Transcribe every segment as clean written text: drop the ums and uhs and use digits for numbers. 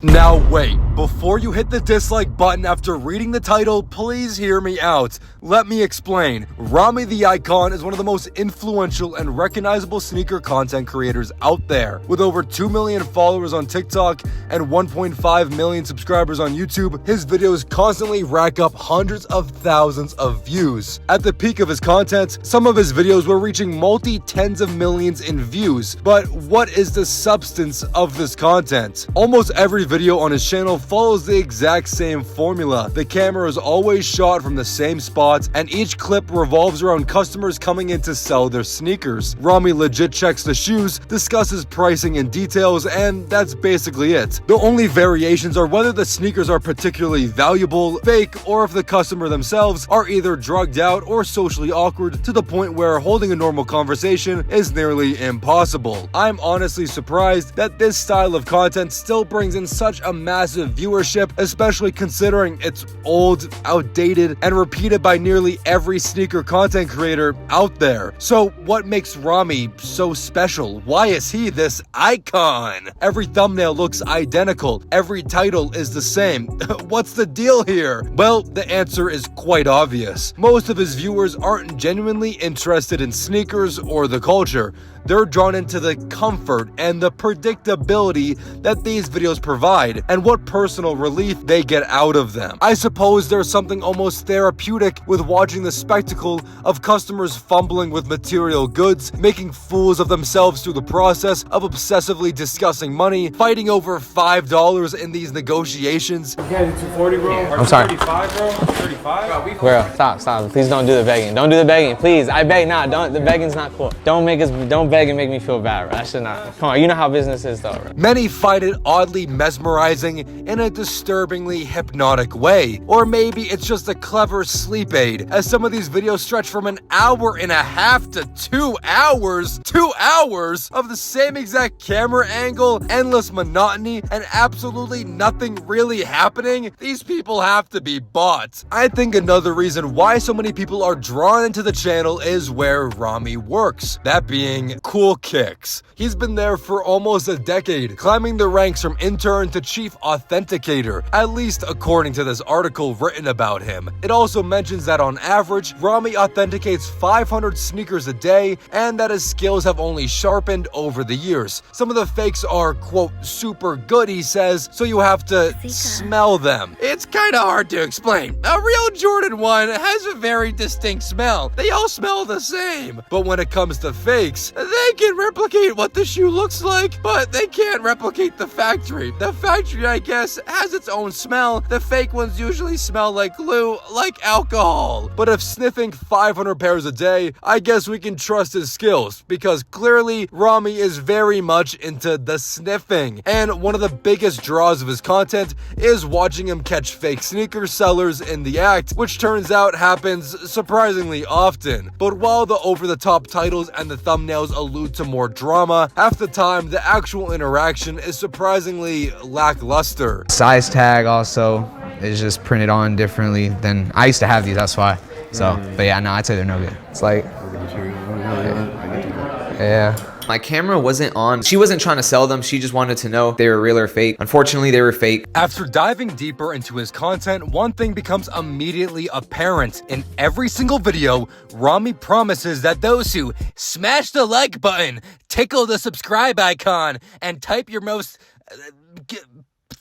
Now wait, before you hit the dislike button after reading the title, please hear me out. Let me explain. RamiTheIcon is one of the most influential and recognizable sneaker content creators out there. With over 2 million followers on TikTok and 1.5 million subscribers on YouTube, his videos constantly rack up hundreds of thousands of views. At the peak of his content, some of his videos were reaching multi-tens of millions in views. But what is the substance of this content? Almost every video on his channel follows the exact same formula. The camera is always shot from the same spot, and each clip revolves around customers coming in to sell their sneakers. Rami legit checks the shoes, discusses pricing and details, and that's basically it. The only variations are whether the sneakers are particularly valuable, fake, or if the customer themselves are either drugged out or socially awkward to the point where holding a normal conversation is nearly impossible. I'm honestly surprised that this style of content still brings in such a massive viewership, especially considering it's old, outdated, and repeated by nearly every sneaker content creator out there. So what makes Rami so special? Why is he this icon? Every thumbnail looks identical. Every title is the same. What's the deal here? Well, the answer is quite obvious. Most of his viewers aren't genuinely interested in sneakers or the culture. They're drawn into the comfort and the predictability that these videos provide and what personal relief they get out of them. I suppose there's something almost therapeutic with watching the spectacle of customers fumbling with material goods, making fools of themselves through the process of obsessively discussing money, fighting over $5 in these negotiations. Yeah, 240, bro. I'm sorry. 35, bro. 35. Bro, stop. Please don't do the begging. Don't do the begging, please. I beg, don't. The begging's not cool. Don't beg and make me feel bad, bro. That should not. Come on, you know how business is, though, bro. Many find it oddly mesmerizing in a disturbingly hypnotic way. Or maybe it's just a clever sleep aid, as some of these videos stretch from an hour and a half to 2 hours. 2 hours of the same exact camera angle, endless monotony, and absolutely nothing really happening. These people have to be bought. I think another reason why so many people are drawn into the channel is where Rami works. That being Cool Kicks. He's been there for almost a decade, climbing the ranks from intern to chief authenticator, at least according to this article written about him. It also mentions that on average, Rami authenticates 500 sneakers a day, and that his skills have only sharpened over the years. Some of the fakes are, quote, super good, he says, so you have to smell them. It's kinda hard to explain. A real Jordan 1 has a very distinct smell. They all smell the same. But when it comes to fakes, they can replicate what the shoe looks like, but they can't replicate the factory. The factory, I guess, has its own smell. The fake ones usually smell like glue, like alcohol. But if sniffing 500 pairs a day, I guess we can trust his skills, because clearly Rami is very much into the sniffing. And one of the biggest draws of his content is watching him catch fake sneaker sellers in the act, which turns out happens surprisingly often. But while the over-the-top titles and the thumbnails allude to more drama, half the time the actual interaction is surprisingly lackluster. Size tag also is just printed on differently than I used to have these, that's why. So, but yeah, no, I'd say they're no good. It's like, yeah. My camera wasn't on. She wasn't trying to sell them. She just wanted to know if they were real or fake. Unfortunately, they were fake. After diving deeper into his content, one thing becomes immediately apparent. In every single video, Rami promises that those who smash the like button, tickle the subscribe icon, and type your most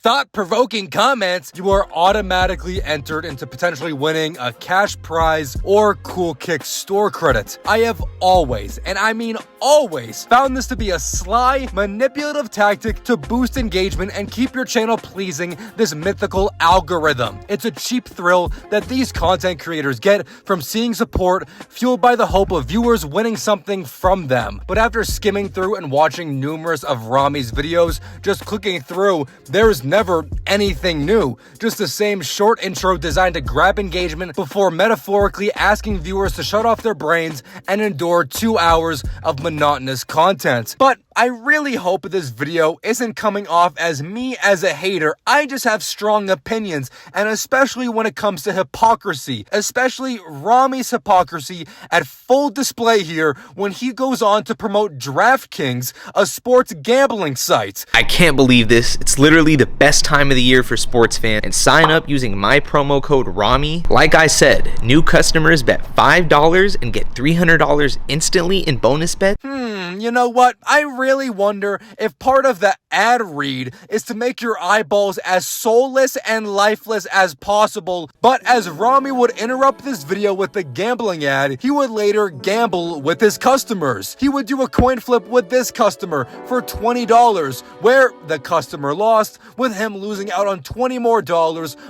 thought-provoking comments, you are automatically entered into potentially winning a cash prize or Cool Kicks store credit. I have always, and I mean always, found this to be a sly, manipulative tactic to boost engagement and keep your channel pleasing this mythical algorithm. It's a cheap thrill that these content creators get from seeing support fueled by the hope of viewers winning something from them. But after skimming through and watching numerous of Rami's videos, just clicking through, there's never anything new, just the same short intro designed to grab engagement before metaphorically asking viewers to shut off their brains and endure 2 hours of monotonous content. But I really hope this video isn't coming off as me as a hater. I just have strong opinions, and especially when it comes to hypocrisy, especially Rami's hypocrisy at full display here when he goes on to promote DraftKings, a sports gambling site. I can't believe this. It's literally the best time of the year for sports fans, and sign up using my promo code RAMI. Like I said, new customers bet $5 and get $300 instantly in bonus bets. You know what? I really wonder if part of the ad read is to make your eyeballs as soulless and lifeless as possible. But as Rami would interrupt this video with the gambling ad, he would later gamble with his customers. He would do a coin flip with this customer for $20, where the customer lost, with him losing out on $20 more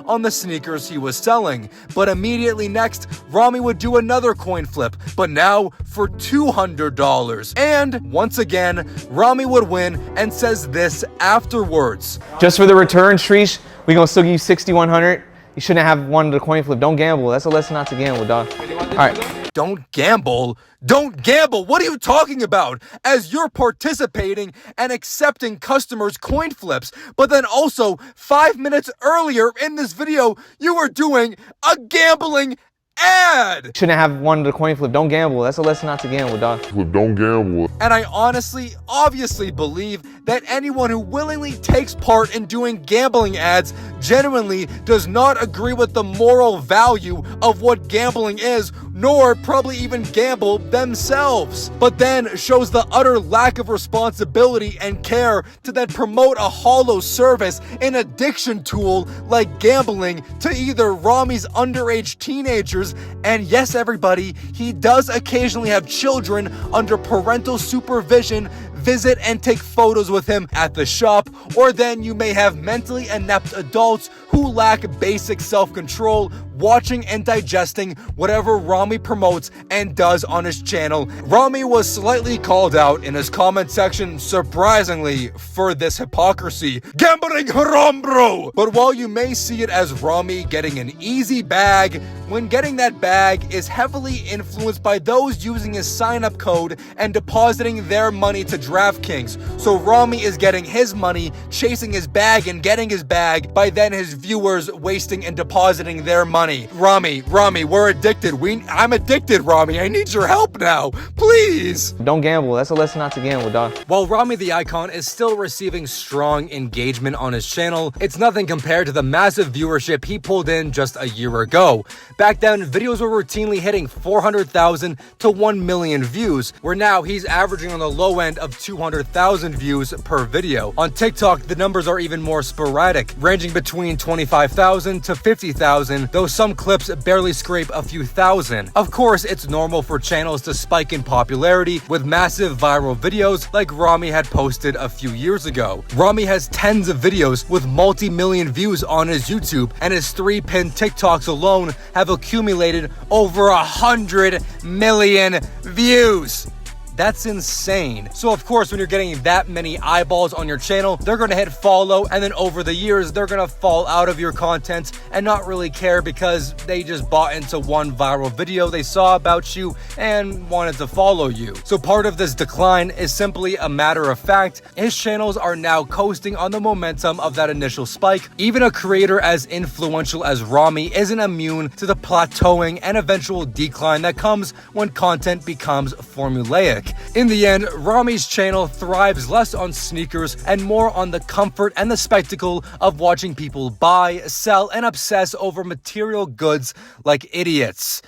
on the sneakers he was selling. But immediately next, Rami would do another coin flip, but now for $200. And once again, Rami would win and says this afterwards. Just for the return, Shreesh, we gonna still give you 6,100. You shouldn't have won the coin flip. Don't gamble. That's a lesson not to gamble, dog. All right. Don't gamble? Don't gamble? What are you talking about? As you're participating and accepting customers' coin flips, but then also 5 minutes earlier in this video, you were doing a gambling ad. Shouldn't have won the coin flip. Don't gamble. That's a lesson not to gamble, dog. Don't gamble. And I obviously believe that anyone who willingly takes part in doing gambling ads genuinely does not agree with the moral value of what gambling is, nor probably even gamble themselves, but then shows the utter lack of responsibility and care to then promote a hollow service, an addiction tool like gambling, to either Rami's underage teenagers, and yes, everybody, he does occasionally have children under parental supervision visit and take photos with him at the shop, or then you may have mentally inept adults who lack basic self-control watching and digesting whatever Rami promotes and does on his channel. Rami was slightly called out in his comment section, surprisingly, for this hypocrisy. Gambling haram, bro! But while you may see it as Rami getting an easy bag, when getting that bag is heavily influenced by those using his sign-up code and depositing their money to DraftKings. So Rami is getting his money, chasing his bag and getting his bag, by then his viewers wasting and depositing their money. Rami, we're addicted. I'm addicted, Rami. I need your help now. Please. Don't gamble. That's a lesson not to gamble, dog. While Rami the Icon is still receiving strong engagement on his channel, it's nothing compared to the massive viewership he pulled in just a year ago. Back then, videos were routinely hitting 400,000 to 1 million views, where now he's averaging on the low end of 200,000 views per video. On TikTok, the numbers are even more sporadic, ranging between 25,000 to 50,000, though some clips barely scrape a few thousand. Of course, it's normal for channels to spike in popularity with massive viral videos like Rami had posted a few years ago. Rami has tens of videos with multi-million views on his YouTube, and his 3 pinned TikToks alone have accumulated over 100 million views. That's insane. So of course, when you're getting that many eyeballs on your channel, they're gonna hit follow, and then over the years, they're gonna fall out of your content and not really care because they just bought into one viral video they saw about you and wanted to follow you. So part of this decline is simply a matter of fact. His channels are now coasting on the momentum of that initial spike. Even a creator as influential as Rami isn't immune to the plateauing and eventual decline that comes when content becomes formulaic. In the end, Rami's channel thrives less on sneakers and more on the comfort and the spectacle of watching people buy, sell, and obsess over material goods like idiots.